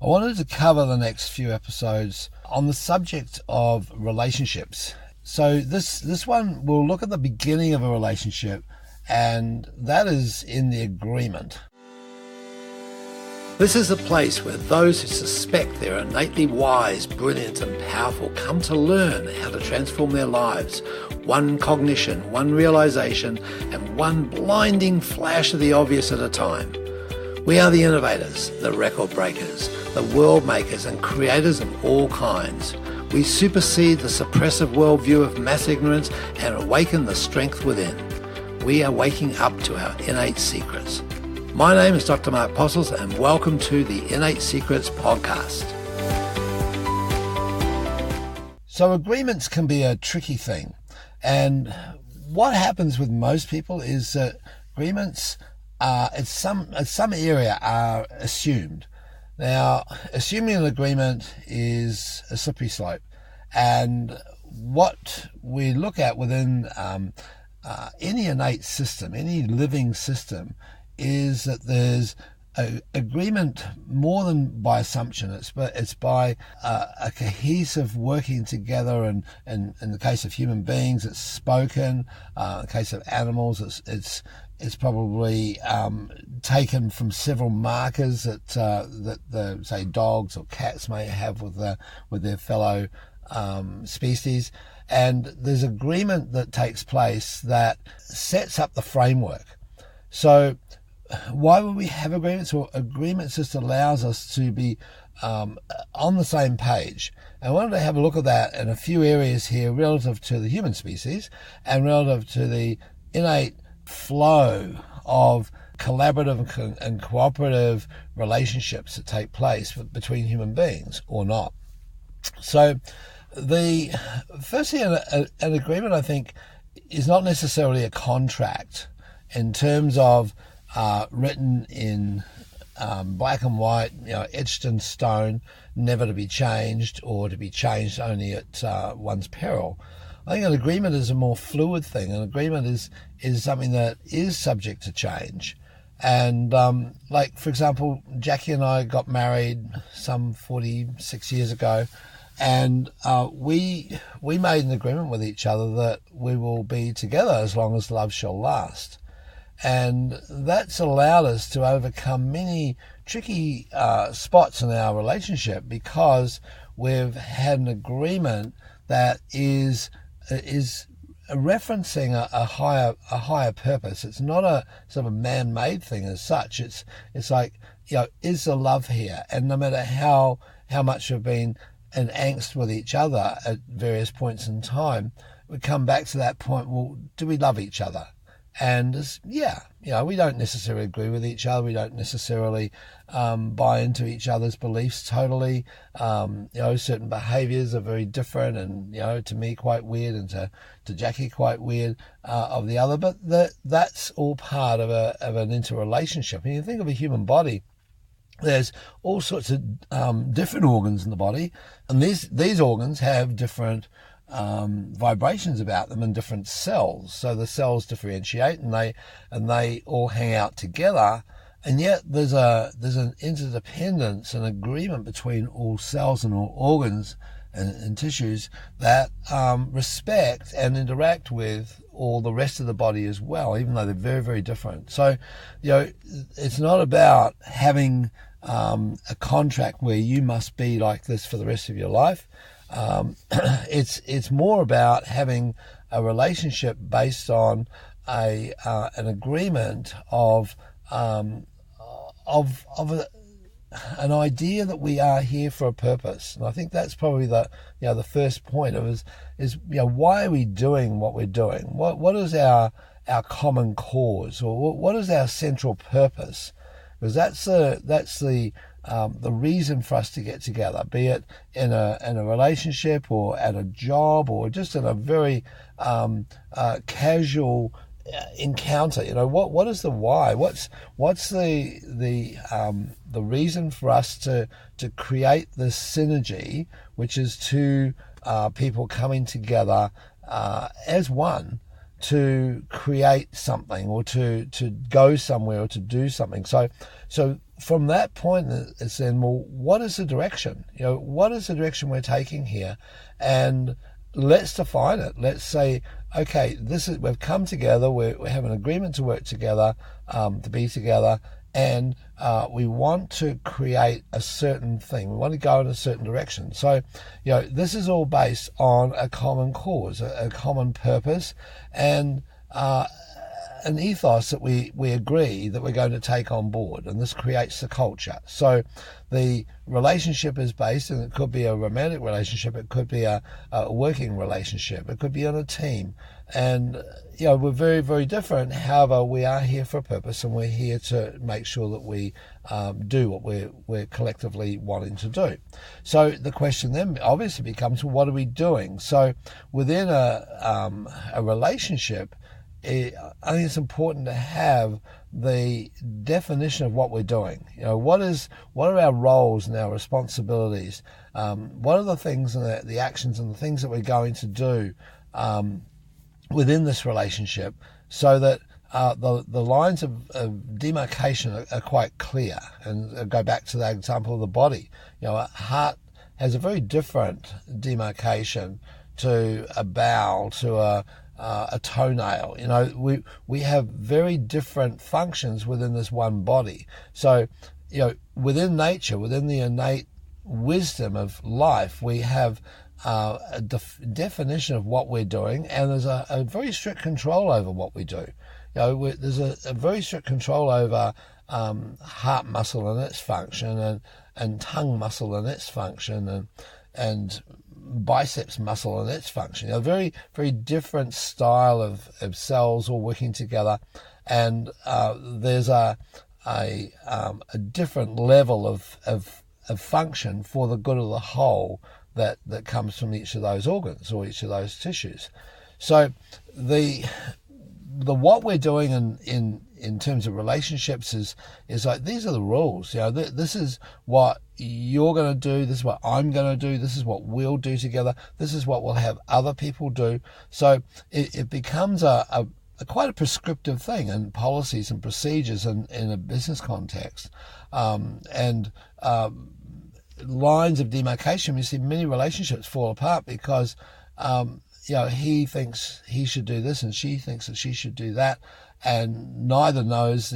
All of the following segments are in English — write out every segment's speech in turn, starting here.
I wanted to cover the next few episodes on the subject of relationships. So this one will look at the beginning of a relationship, and that is in the agreement. This is a place where those who suspect they're innately wise, brilliant and powerful come to learn how to transform their lives. One cognition, one realization, and one blinding flash of the obvious at a time. We are the innovators, the record breakers, the world makers and creators of all kinds. We supersede the suppressive worldview of mass ignorance and awaken the strength within. We are waking up to our innate secrets. My name is Dr. Mark Postles, and welcome to the In8 Secrets podcast. So agreements can be a tricky thing, and what happens with most people is that agreements at some area are assumed. Now, assuming an agreement is a slippery slope, and what we look at within any innate system, any living system, is that there's a agreement more than by assumption. It's by a cohesive working together, and in the case of human beings, it's spoken. In the case of animals, it's probably taken from several markers that the say dogs or cats may have with their fellow species, and there's agreement that takes place that sets up the framework. So why would we have agreements? Well, agreements just allows us to be on the same page. And I wanted to have a look at that in a few areas here relative to the human species and relative to the innate flow of collaborative and cooperative relationships that take place between human beings or not. So the first thing, an agreement, I think, is not necessarily a contract in terms of written in black and white, etched in stone, never to be changed or to be changed only at one's peril. I think an agreement is a more fluid thing. An agreement is something that is subject to change. And like, for example, Jackie and I got married some 46 years ago, and we made an agreement with each other that we will be together as long as love shall last. And that's allowed us to overcome many tricky spots in our relationship because we've had an agreement that is referencing a higher purpose. It's not a sort of a man-made thing as such. It's like, is the love here? And no matter how much we've been in angst with each other at various points in time, we come back to that point. Well, do we love each other? And we don't necessarily agree with each other. We don't necessarily buy into each other's beliefs totally. Certain behaviours are very different, and to me quite weird, and to Jackie quite weird of the other. But that's all part of an interrelationship. And you think of a human body, there's all sorts of different organs in the body, and these organs have different vibrations about them in different cells. So the cells differentiate, and they all hang out together. And yet there's an interdependence and agreement between all cells and all organs and tissues that respect and interact with all the rest of the body as well, even though they're very, very different. So, it's not about having a contract where you must be like this for the rest of your life. It's more about having a relationship based on an agreement of an idea that we are here for a purpose. And I think that's probably the first point of is why are we doing what we're doing? What is our common cause, or what is our central purpose? Because that's the reason for us to get together, be it in a relationship or at a job or just in a very casual encounter. What is the why? What's the reason for us to create this synergy, which is two people coming together as one to create something, or to go somewhere, or to do something. So from that point, it's then, well, what is the direction? What is the direction we're taking here? And let's define it. Let's say, okay, we've come together, we have an agreement to work together, to be together, and we want to create a certain thing. We want to go in a certain direction. So, this is all based on a common cause, a common purpose, and an ethos that we agree that we're going to take on board, and this creates the culture. So the relationship is based, and it could be a romantic relationship, it could be a working relationship, it could be on a team, and we're very, very different. However, we are here for a purpose, and we're here to make sure that we do what we're collectively wanting to do. So the question then obviously becomes, well, what are we doing? So within a relationship, I think it's important to have the definition of what we're doing. What are our roles and our responsibilities? What are the things and the actions and the things that we're going to do within this relationship, so that the lines of demarcation are quite clear. And I'll go back to that example of the body. A heart has a very different demarcation to a bowel, to a toenail. We have very different functions within this one body. So, within nature, within the innate wisdom of life, we have a definition of what we're doing, and there's a very strict control over what we do. There's a very strict control over heart muscle and its function, and tongue muscle and its function, and biceps muscle and its function. A very, very different style of cells all working together, and there's a different level of function for the good of the whole that comes from each of those organs or each of those tissues. So the what we're doing in terms of relationships is like, these are the rules. This is what you're going to do, this is what I'm going to do, this is what we'll do together, this is what we'll have other people do. So it becomes a quite a prescriptive thing in policies and procedures in a business context, and lines of demarcation. You see many relationships fall apart because he thinks he should do this and she thinks that she should do that, and neither knows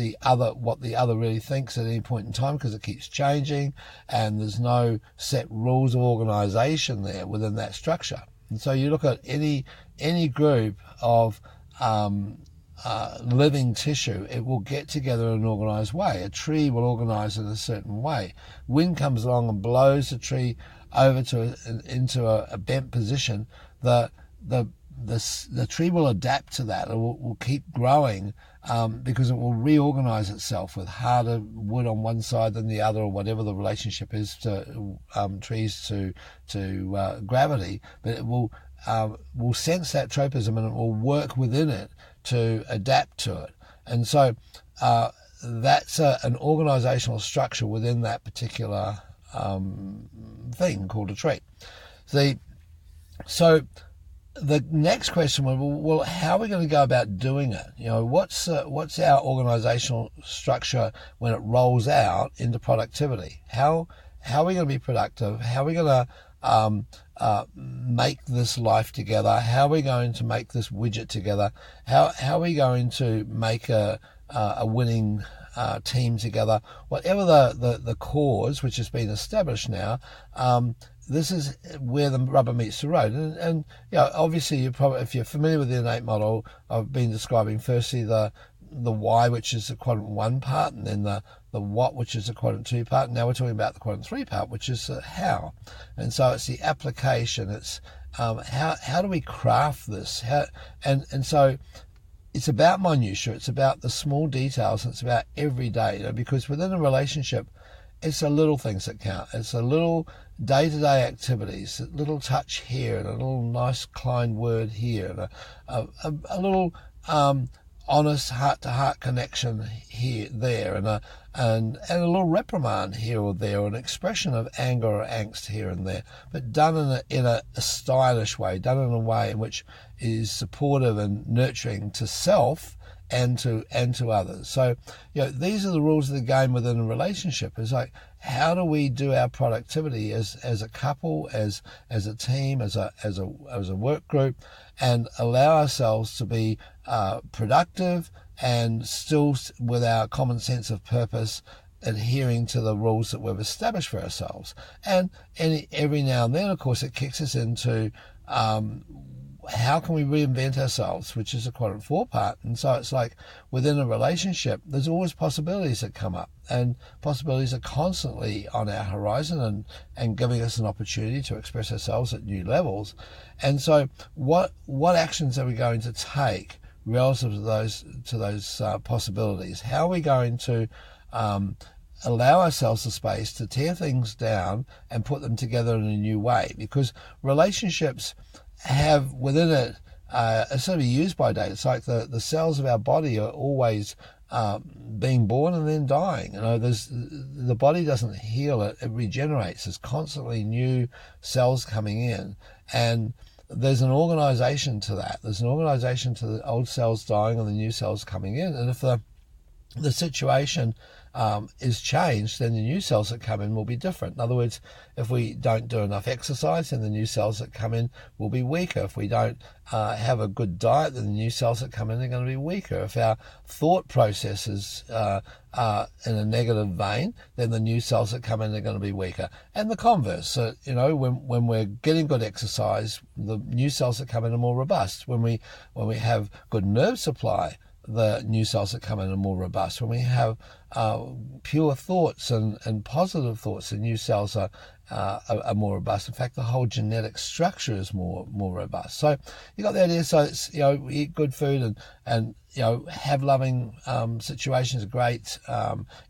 what the other really thinks at any point in time, because it keeps changing, and there's no set rules of organisation there within that structure. And so you look at any group of living tissue, it will get together in an organised way. A tree will organise in a certain way. Wind comes along and blows the tree over into a bent position. The tree will adapt to that. It will keep growing because it will reorganize itself with harder wood on one side than the other, or whatever the relationship is to trees to gravity. But it will sense that tropism, and it will work within it to adapt to it. And so that's an organizational structure within that particular thing called a tree. So the next question was, well, how are we going to go about doing it? What's our organizational structure when it rolls out into productivity? How are we going to be productive? How are we going to make this life together? How are we going to make this widget together? How are we going to make a winning team together? Whatever the cause, which has been established now, this is where the rubber meets the road. And obviously, if you're familiar with the innate model, I've been describing firstly the why, which is the quadrant 1 part, and then the what, which is the quadrant 2 part. Now we're talking about the quadrant 3 part, which is how. And so it's the application. It's how do we craft this? And so it's about minutiae. It's about the small details. It's about every day. Because within a relationship, it's the little things that count. It's the little day-to-day activities, a little touch here, and a little nice kind word here, and a little honest heart-to-heart connection here, there, and a little reprimand here or there, or an expression of anger or angst here and there, but done in a stylish way, done in a way in which is supportive and nurturing to self and to others. So, these are the rules of the game within a relationship. It's like, how do we do our productivity as a couple, as a team, as a work group, and allow ourselves to be productive and still with our common sense of purpose, adhering to the rules that we've established for ourselves. And every now and then, of course, it kicks us into how can we reinvent ourselves, which is a quadrant 4 part. And so it's like within a relationship, there's always possibilities that come up, and possibilities are constantly on our horizon and giving us an opportunity to express ourselves at new levels. And so what actions are we going to take relative to those possibilities? How are we going to allow ourselves the space to tear things down and put them together in a new way? Because relationships have within it a sort of use by date. It's like the cells of our body are always being born and then dying. The body doesn't heal, it regenerates. There's constantly new cells coming in, and there's an organization to that. There's an organization to the old cells dying and the new cells coming in. And if the situation is changed, then the new cells that come in will be different. In other words, if we don't do enough exercise, then the new cells that come in will be weaker. If we don't have a good diet, then the new cells that come in are going to be weaker. If our thought processes are in a negative vein, then the new cells that come in are going to be weaker. And the converse. So, when we're getting good exercise, the new cells that come in are more robust. When we have good nerve supply, the new cells that come in are more robust. When we have pure thoughts and positive thoughts, the new cells are more robust. In fact, the whole genetic structure is more robust. So you got the idea. So it's, we eat good food and have loving situations, great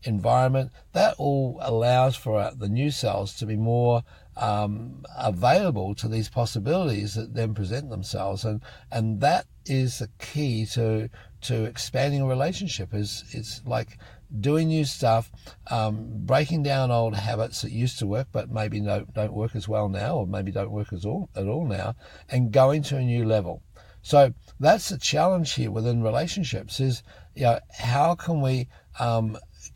environment. That all allows for the new cells to be more available to these possibilities that then present themselves, and that is the key to expanding a relationship. It's like doing new stuff, breaking down old habits that used to work but maybe don't work as well now, or maybe don't work at all now, and going to a new level. So that's the challenge here within relationships is, how can we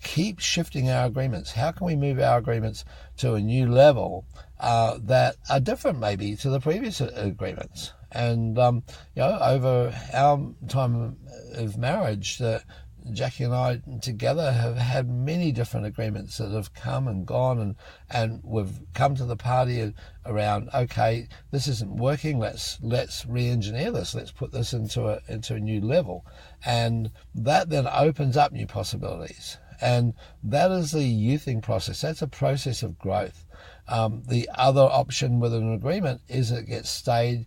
keep shifting our agreements? How can we move our agreements to a new level that are different maybe to the previous agreements? And, over our time of marriage, Jackie and I together have had many different agreements that have come and gone, and we've come to the party around, okay, this isn't working, let's re-engineer this, let's put this into a new level. And that then opens up new possibilities. And that is the youthing process. That's a process of growth. The other option with an agreement is it gets stayed,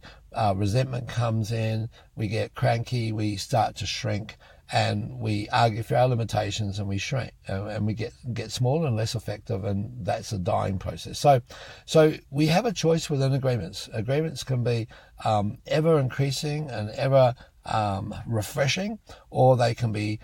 resentment comes in, we get cranky, we start to shrink, and we argue for our limitations and we shrink, and we get smaller and less effective, and that's a dying process. So we have a choice within agreements. Agreements can be ever increasing and ever refreshing, or they can be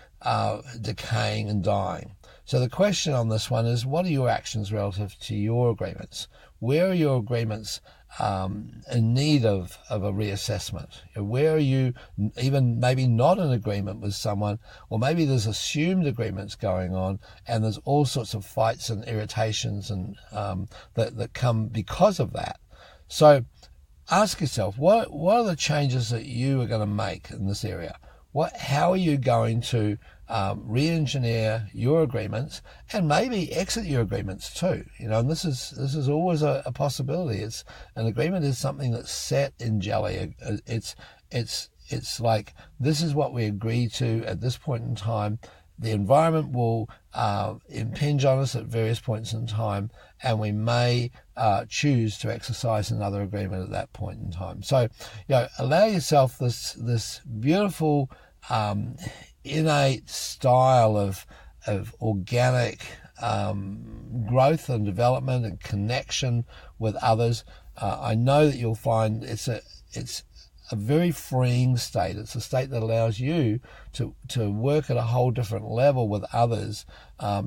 decaying and dying. So the question on this one is, what are your actions relative to your agreements? Where are your agreements in need of a reassessment? Where are you even maybe not in agreement with someone, or maybe there's assumed agreements going on, and there's all sorts of fights and irritations and that come because of that. So ask yourself, what are the changes that you are going to make in this area? How are you going to re-engineer your agreements, and maybe exit your agreements too? And this is always a possibility. It's an agreement is something that's set in jelly. It's like, this is what we agree to at this point in time. The environment will impinge on us at various points in time, and we may choose to exercise another agreement at that point in time. So, allow yourself this beautiful innate style of organic growth and development and connection with others. I know that you'll find it's a very freeing state. It's a state that allows you to work at a whole different level with others,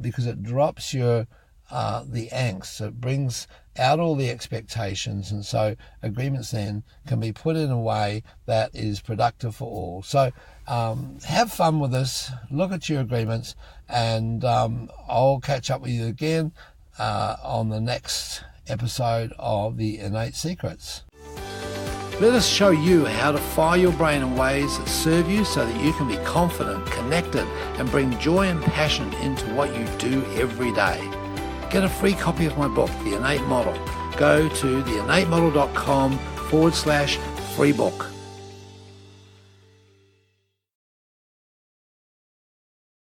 because it drops the angst. So it brings out all the expectations, and so agreements then can be put in a way that is productive for all. So have fun with this, look at your agreements, and I'll catch up with you again on the next episode of the In8 Secrets. Let us show you how to fire your brain in ways that serve you so that you can be confident, connected, and bring joy and passion into what you do every day. Get a free copy of my book, The In8 Model. Go to the in8model.com/free book.